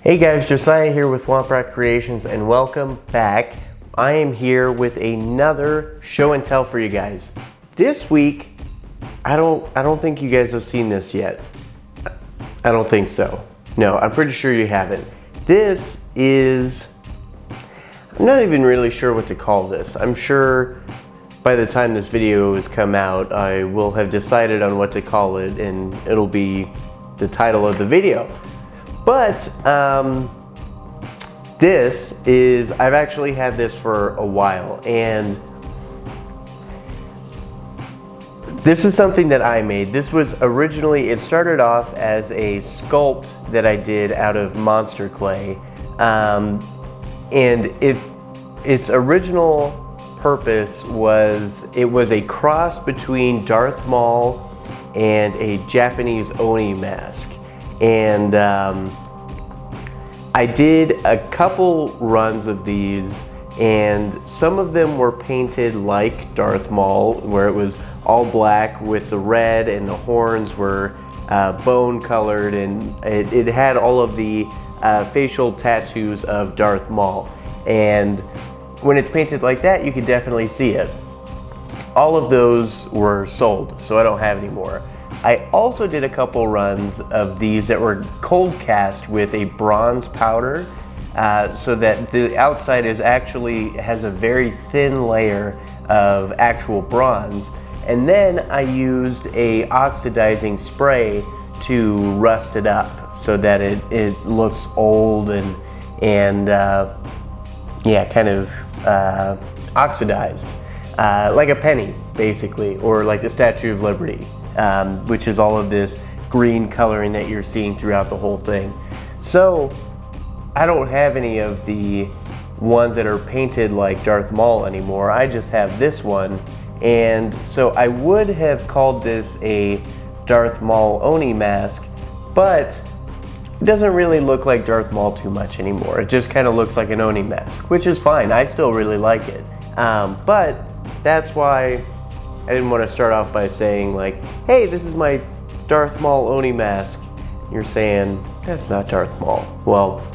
Hey guys, Josiah here with Womp Creations and welcome back. I am here with another show and tell for you guys. This week, I don't think you guys have seen this yet. I don't think so. No, I'm pretty sure you haven't. This is, I'm not even really sure what to call this. I'm sure by the time this video has come out, I will have decided on what to call it and it'll be the title of the video. But this is, I've actually had this for a while, and this is something that I made. This was originally, it started off as a sculpt that I did out of monster clay, and its original purpose was, it was a cross between Darth Maul and a Japanese Oni Mask. And I did a couple runs of these, and some of them were painted like Darth Maul, where it was all black with the red, and the horns were bone colored, and it had all of the facial tattoos of Darth Maul. And when it's painted like that, you can definitely see it. All of those were sold, so I don't have any more. I also did a couple runs of these that were cold cast with a bronze powder, so that the outside has a very thin layer of actual bronze. And then I used a oxidizing spray to rust it up so that it looks old and yeah, kind of oxidized, like a penny basically, or like the Statue of Liberty. Which is all of this green coloring that you're seeing throughout the whole thing. So I don't have any of the ones that are painted like Darth Maul anymore. I just have this one, and so I would have called this a Darth Maul Oni Mask, but it doesn't really look like Darth Maul too much anymore. It just kind of looks like an Oni Mask, which is fine. I still really like it, but that's why I didn't want to start off by saying like, hey, this is my Darth Maul Oni Mask. You're saying, that's not Darth Maul. Well,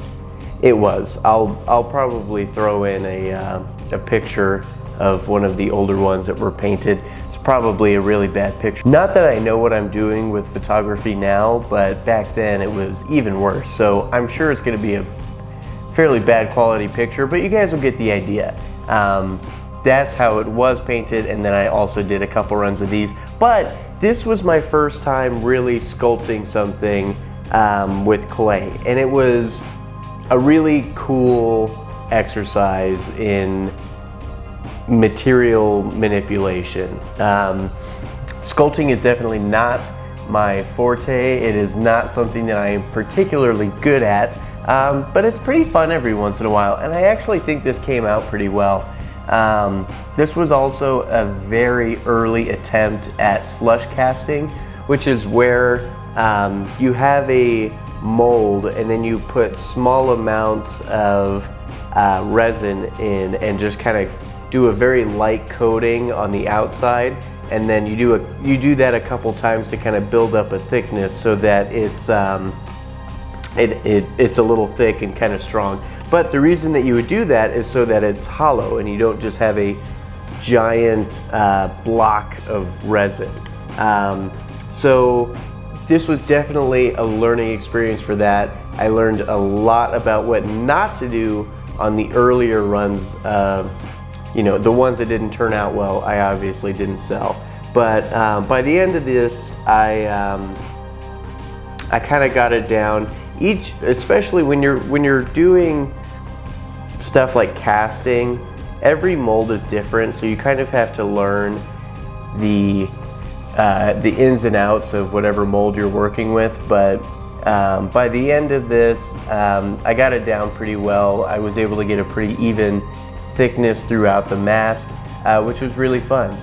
it was. I'll probably throw in a picture of one of the older ones that were painted. It's probably a really bad picture. Not that I know what I'm doing with photography now, but back then it was even worse. So I'm sure it's going to be a fairly bad quality picture, but you guys will get the idea. That's how it was painted, and then I also did a couple runs of these. But this was my first time really sculpting something with clay, and it was a really cool exercise in material manipulation. Sculpting is definitely not my forte. It is not something that I am particularly good at, but it's pretty fun every once in a while, and I actually think this came out pretty well. This was also a very early attempt at slush casting, which is where you have a mold and then you put small amounts of resin in and just kind of do a very light coating on the outside, and then you do that a couple times to kind of build up a thickness so that it's a little thick and kind of strong. But the reason that you would do that is so that it's hollow and you don't just have a giant block of resin. So this was definitely a learning experience for that. I learned a lot about what not to do on the earlier runs. You know, the ones that didn't turn out well, I obviously didn't sell. But by the end of this, I kind of got it down. Especially when you're doing stuff like casting, every mold is different, so you kind of have to learn the ins and outs of whatever mold you're working with. But by the end of this, I got it down pretty well. I was able to get a pretty even thickness throughout the mask, which was really fun.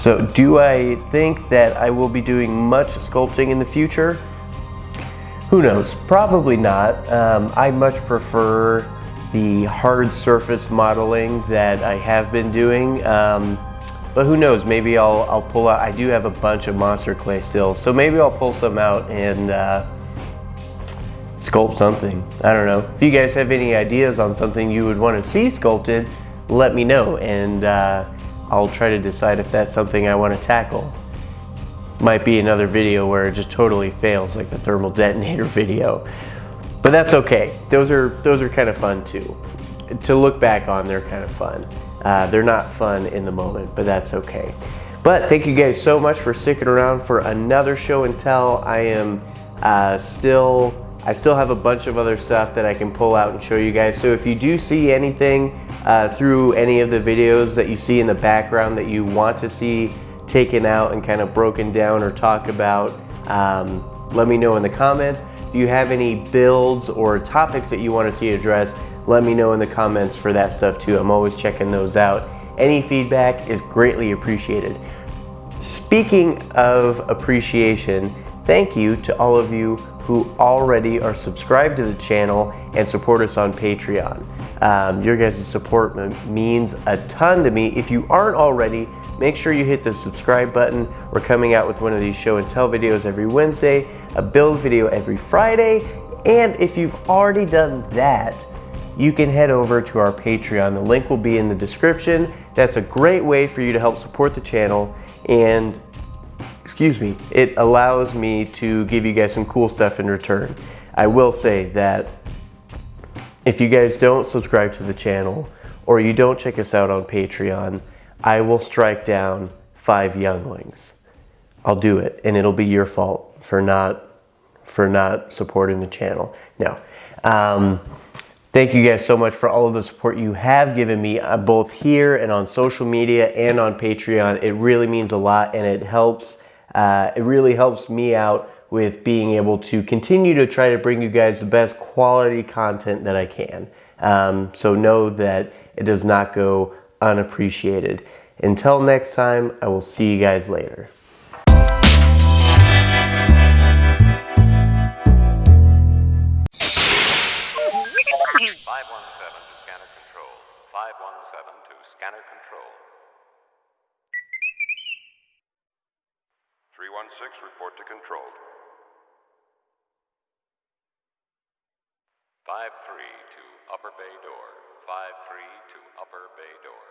So do I think that I will be doing much sculpting in the future? Who knows? Probably not. I much prefer the hard surface modeling that I have been doing. But who knows? Maybe I'll pull out. I do have a bunch of monster clay still, so maybe I'll pull some out and sculpt something. I don't know. If you guys have any ideas on something you would want to see sculpted, let me know, and I'll try to decide if that's something I want to tackle. Might be another video where it just totally fails, like the thermal detonator video, but that's okay. Those are kind of fun too. To look back on, they're kind of fun. They're not fun in the moment, but that's okay. But thank you guys so much for sticking around for another show and tell. I still have a bunch of other stuff that I can pull out and show you guys. So if you do see anything through any of the videos that you see in the background that you want to see taken out and kind of broken down or talk about, let me know in the comments. If you have any builds or topics that you want to see addressed, let me know in the comments for that stuff too. I'm always checking those out. Any feedback is greatly appreciated. Speaking of appreciation, thank you to all of you who already are subscribed to the channel and support us on Patreon. Your guys' support means a ton to me. If you aren't already, make sure you hit the subscribe button. We're coming out with one of these show and tell videos every Wednesday, a build video every Friday, and if you've already done that, you can head over to our Patreon. The link will be in the description. That's a great way for you to help support the channel, and it allows me to give you guys some cool stuff in return. I will say that if you guys don't subscribe to the channel or you don't check us out on Patreon, I will strike down 5 younglings. I'll do it, and it'll be your fault for not supporting the channel. No. Thank you guys so much for all of the support you have given me both here and on social media and on Patreon. It really means a lot, and it really helps me out with being able to continue to try to bring you guys the best quality content that I can. So know that it does not go unappreciated. Until next time, I will see you guys later. 517 to scanner control. 517 to scanner control. 316, report to control. 53 to upper bay door. 53 to upper bay door.